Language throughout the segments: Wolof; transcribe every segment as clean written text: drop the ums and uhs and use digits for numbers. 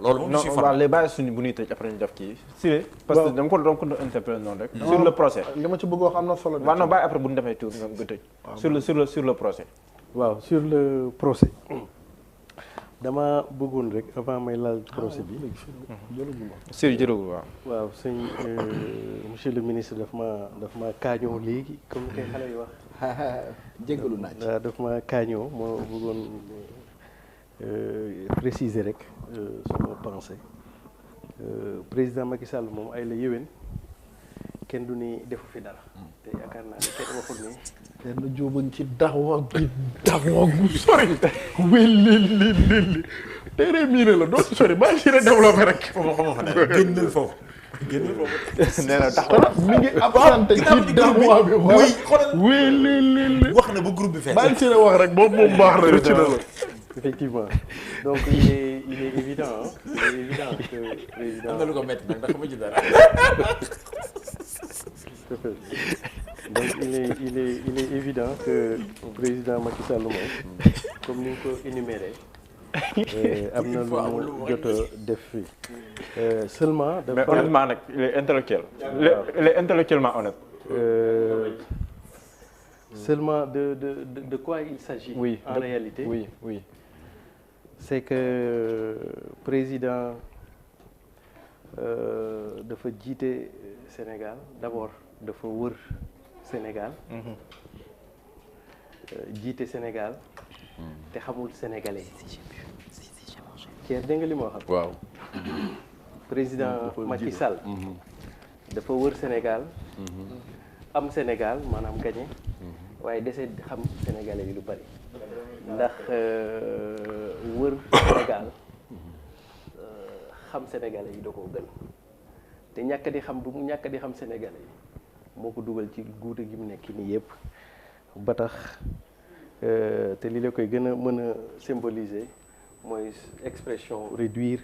loolu moom. non waaw les bàyyi suñu bu ñuy tëj après ñu def kii. si parce que dama ko interpellé noonu rek. sur le procès. li ma ci bëgg wax am na solo. waaw non bàyyi après bu ñu defee tour nga tëj. sur le procès. waaw sur le procès. dama bëggoon rek avant may laal procès bi. Sëriñ jërëjëf waaw. waaw sëñ monsieur le ministre daf ma kaañoo léegi comme kay xale yi wax. jéggalu naaj. waaw daf ma kaañoo moo bëggoon préciser rek sama pensée président Macky Sall moom ay la yéwén kenn du ni defu fi dara. te yaakaar naa ne kenn waxul ni. kenn jóobañ ci daxwa gu sori. wéy téere miine la doo ci sori bàyyi si développé rek. génnal foofu. nee na taxaw mi ngi absenté ci daxwa bi. wéy wax na ba groupe bi fees. bàyyi si wax rek boobu moom baax na rëcc na la. Effectivement. Donc il est évident, que président. am na lu ko métti nag ndax xamu ci dara. Donc il est évident que président Macky Sall moom comme ni nga ko énuméré am na lu mu jot a def fii. Seulement dafa mais honnêtement nag il est intellectuel. Il est intellectuellement honnête. Seulement de quoi il s'agit oui, en réalité. Oui. C'est que président dafa jiite Sénégal d'abord dafa wër Sénégal. jiite Sénégal. te xamul sénégalais. Thier dégg nga li ma wax. waaw. président Macky Sall. dafa wër Sénégal. am Sénégal maanaam gagné. waaye dese xam sénégalais yi lu bari. ndax wër Sénégal xam sénégalais yi da koo gën te ñàkk di xam bu mu ñàkk di xam sénégalais yi moo ko dugal ci guute gi mu nekk nii yëpp ba tax te li la koy gën a mën a symboliser mooy expression réduire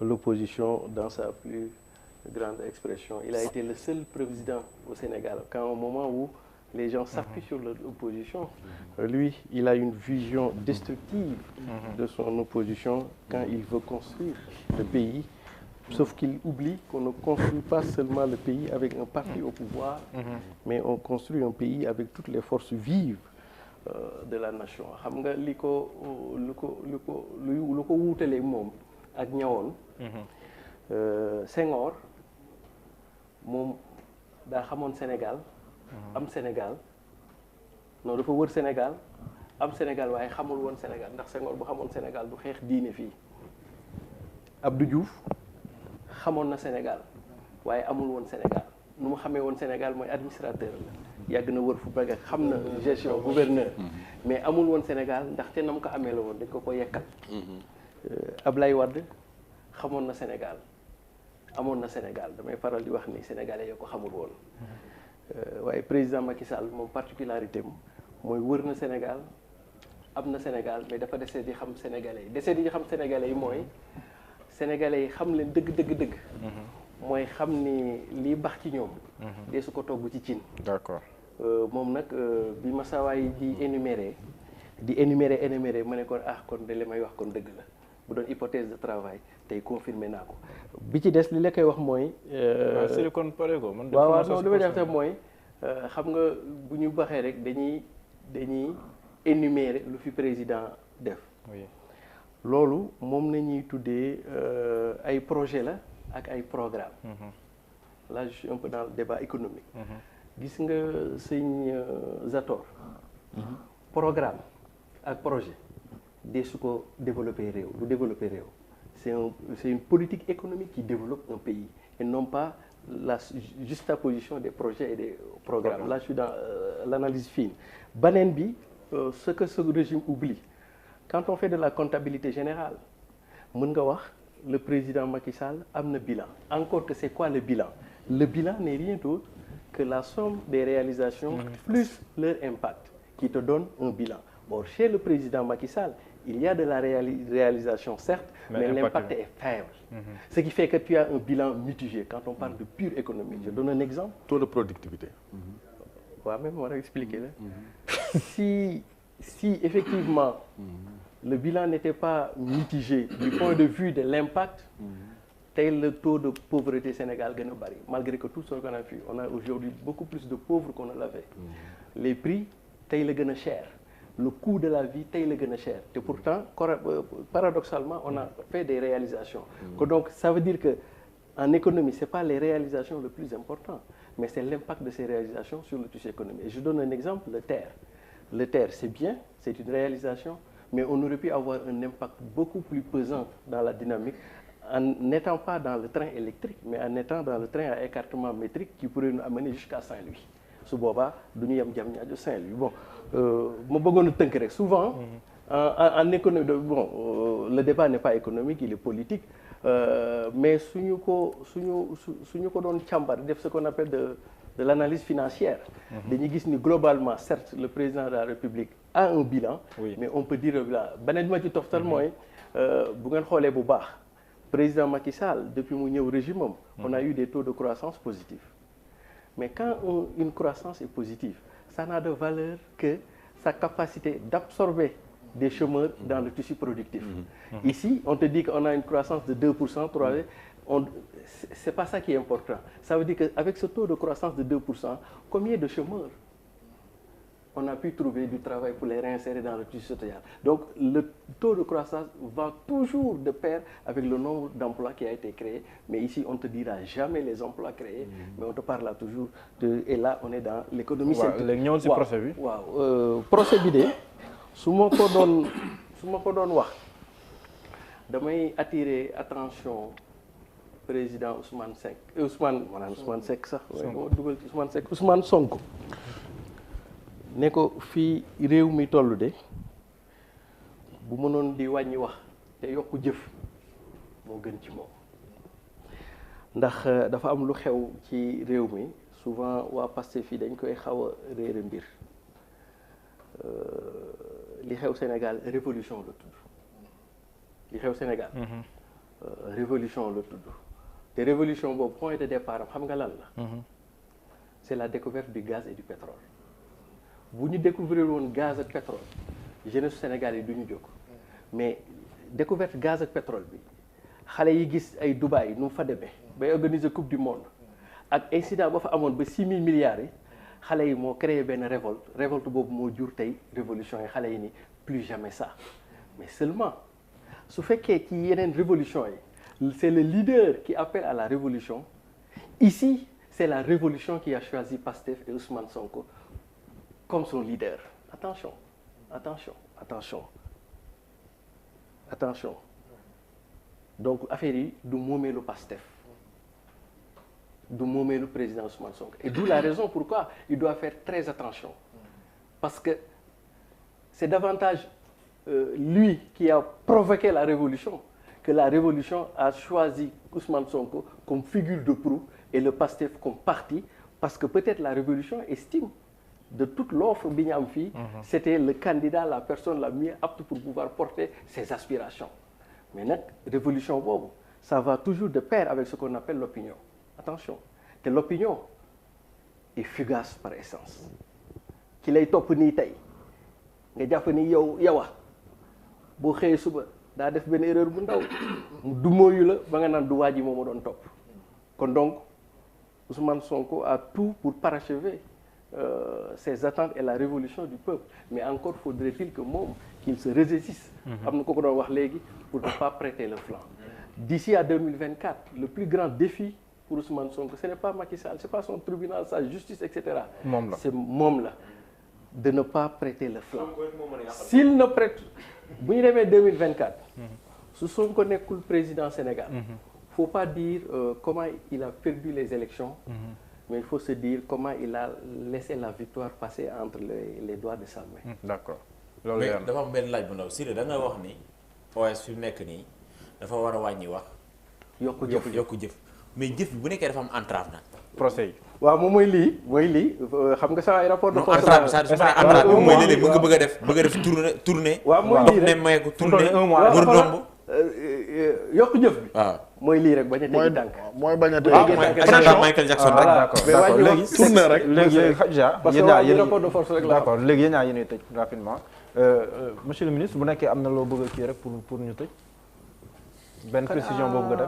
l'opposition dans sa plus grande expression. Il a été le seul président au Sénégal qu'à un moment où les gens s'appuient sur l'opposition. Lui, il a une vision destructive de son opposition quand il veut construire le pays. Sauf qu'il oublie qu'on ne construit pas seulement le pays avec un parti au pouvoir, mais on construit un pays avec toutes les forces vives de la nation. Xam nga lu ko wuutalee moom ak ñawoon. Senghor moom daa xamoon Sénégal. am Sénégal non dafa wër Sénégal am Sénégal waaye xamul woon Sénégal ndax Senghor bu xamoon Sénégal du xeex diine fii. Abdou Diouf xamoon na Sénégal waaye amul woon Sénégal nu mu xamee woon Sénégal mooy administrateur la yàgg na wër fu bëgg xam na gestion gouverneur mais amul woon Sénégal ndaxte na mu ko amee la woon dañ ko yekkal. Ablaye Wade xamoon na Sénégal amoon na Sénégal damay faral di wax ni sénégalais yoo ko xamul woon. waaye président Macky Sall moom particularité am mooy wër na Sénégal am na Sénégal mais dafa desee di xam sénégalais yi desee di xam sénégalais yi mooy sénégalais yi xam leen dëgg. mooy xam ni lii baax ci ñoom. dee su ko togg ci cin. D'accord. moom nag bi ma saawaay di énumérer ma ne kon kon de li may wax kon dëgg la bu doon hypothèse de travail tey confirmé naa ko bi ci des li la koy wax mooy. Silicon pare ko man. waaw non li may def mooy xam nga bu ñu baxee rek dañuy énumérer lu fi président def. oui loolu moom la ñuy tuddee ay projet la ak ay programme. Là je suis un peu dans le débat économique. gis nga sëñ Zator. programme ak projet. de su ko développer réew du développer réew c'est une politique économique qui développe un pays et non pas la juxtaposition des projets et des programmes. Là je suis dans l'analyse fine. Beneen bi ce que ce régime oublie quand on fait de la comptabilité générale mën nga wax le président Macky Sall am na bilan encore que c'est quoi le bilan n'est rien d'autre que la somme des réalisations plus leur impact qui te donne un bilan. Or chez le président Macky Sall il y a de la réalisation certes mais l'impact est faible. Ce qui fait que tu as un bilan mitigé quand on parle de pure économie. Je donne un exemple. Taux de productivité. waaw même war a expliquer la si effectivement le bilan n'était pas mitigé du point de vue de l'impact. Tey le taux de pauvreté Sénégal gën a bari malgré que tout ce qu'on a vu on a aujourd'hui beaucoup plus de pauvres qu'on ne l'avait. Les prix tey la gën a cher. Le coût de la vie tey la gën a cher te pourtant paradoxalement on a fait des réalisations. Donc ça veut dire que en économie c'est pas les réalisations le plus important mais c'est l'impact de ces réalisations sur le tissu économique. Et je donne un exemple, le TER. Le TER c'est bien, c'est une réalisation mais on aurait pu avoir un impact beaucoup plus pesant dans la dynamique en n'étant pas dans le train électrique mais en étant dans le train à écartement métrique qui pourrait nous amener jusqu'à Saint-Louis. Su boobaa du ñu yem Diamniadio Saint-Louis bon ma bëggoon a tënk rek souvent en économie le débat n'est pas économique il est politique mais suñu ko doon càmbar def ce qu'on appelle de l'analyse financière dañuy gis ni globalement certes le président de la République a un bilan mais on peut dire beneen bi ma ci toftal mooy bu ngeen xoolee bu baax président Macky Sall depuis mu ñëw régime am on a eu des taux de croissance positifs. Mais quand une croissance est positive, ça n'a de valeur que sa capacité d'absorber des chômeurs dans le tissu productif. Ici, on te dit qu'on a une croissance de 2%, 3%. C'est pas ça qui est important. Ça veut dire qu'avec ce taux de croissance de 2%, combien de chômeurs on a pu trouver du travail pour les réinsérer dans le tissu social. Donc le taux de croissance va toujours de pair avec le nombre d'emplois qui a été créé. Mais ici, on ne te dira jamais les emplois créés, mais on te parle toujours de... Et là, on est dans l'économie centrale. léegi ñëwoon si procès bi. waaw procès bi de su ma ko doon wax damay attirer attention président Ousmane Seck sax. dugal ci Ousmane Seck Ousmane Sonko. ne ko fii réew mi toll de bu mënoon di wàññi wax te yokku jëf moo gën ci moom ndax dafa am lu xew ci réew mi souvent waa Pastef fii dañ koy xaw a réere mbir li xew Sénégal révolution la tudd li xew Sénégal révolution la tudd te révolution boobu point de départ am xam nga lan la c'est la découverte du gaz et du pétrole. Bu ñu découvrir woon gaz ak pétrole jeunesse Sénégal yi du ñu jóg mais découverte gaz ak pétrole bi xale yi gis ay Dubaï nu mu fa demee bay organiser coupe du monde ak incident ba fa amoon ba 6 000 milliards yi xale yi moo créé benn révolte boobu moo jur tey révolution yi xale yi ni plus jamais ça mais seulement su fekkee ci yeneen révolution yi c'est le leader qui appelle à la révolution ici c'est la révolution qui a choisi Pastef et Ousmane Sonko comme son leader. Attention. Donc affaire yi du moomeelu Pastef du moomeelu président Ousmane Sonko et d'où la raison pourquoi il doit faire très attention parce que c'est davantage lui qui a provoqué la révolution que la révolution a choisi Ousmane Sonko comme figure de proue et le Pastef comme parti parce que peut-être la révolution estime de toute l'offre bi ñu am fii c'était le candidat la personne la mieux apte pour pouvoir porter ses aspirations mais nag révolution boobu ça va toujours de pair avec ce qu'on appelle l'opinion attention te l'opinion est fugace par essence ki lay topp nii tey nga jàpp ni yow boo xëyee suba daa def benn erreur bu ndaw mu dumóoyu la ba nga naan du waa ji moo ma doon topp kon donc Ousmane Sonko a tout pour parachever ses attentes et la révolution du peuple mais encore faudrait-il que moom qu'il se ressaisisse am na ko doon wax léegi pour ne pas prêter le flanc d'ici à 2024 le plus grand défi pour Ousmane Sonko ce n'est pas Macky Sall c'est pas son tribunal sa justice etc. c'est moom la de ne pas prêter le flanc s'il ne prête bu ñu demee 2024 su Sonko nekkul président Sénégal faut pas dire comment il a perdu les élections mais il faut se dire comment il a laissé la victoire passer entre les doigts de sa main. D'accord. loolu mais dafa am benn laaj bu ndaw Siré da nga wax ni OS fi nekk nii dafa war a wàññi wax. yokku jëf mais jëf bi bu nekkee dafa am entrave nag. procès yi. waaw moom mooy lii xam nga sama ay rapport de force. entrave bi mooy léeg-léeg mu nga bëgg a def tournée. waaw mooy lii rek ne may ko tournée wër ndomb. yokku jëf bi. waaw mooy lii rek bañ a teggi tànk. mooy bañ a teggi tànk. Michael Jackson rek. d'accord léegi tourné rek. léegi xajja parce que waa rapport de force rek la. d'accord léegi yéen ñaa yéenay tëj rapidement monsieur le ministre bu nekkee am na loo bëgg a kii rek pour ñu tëj. benn précision boobu nga def.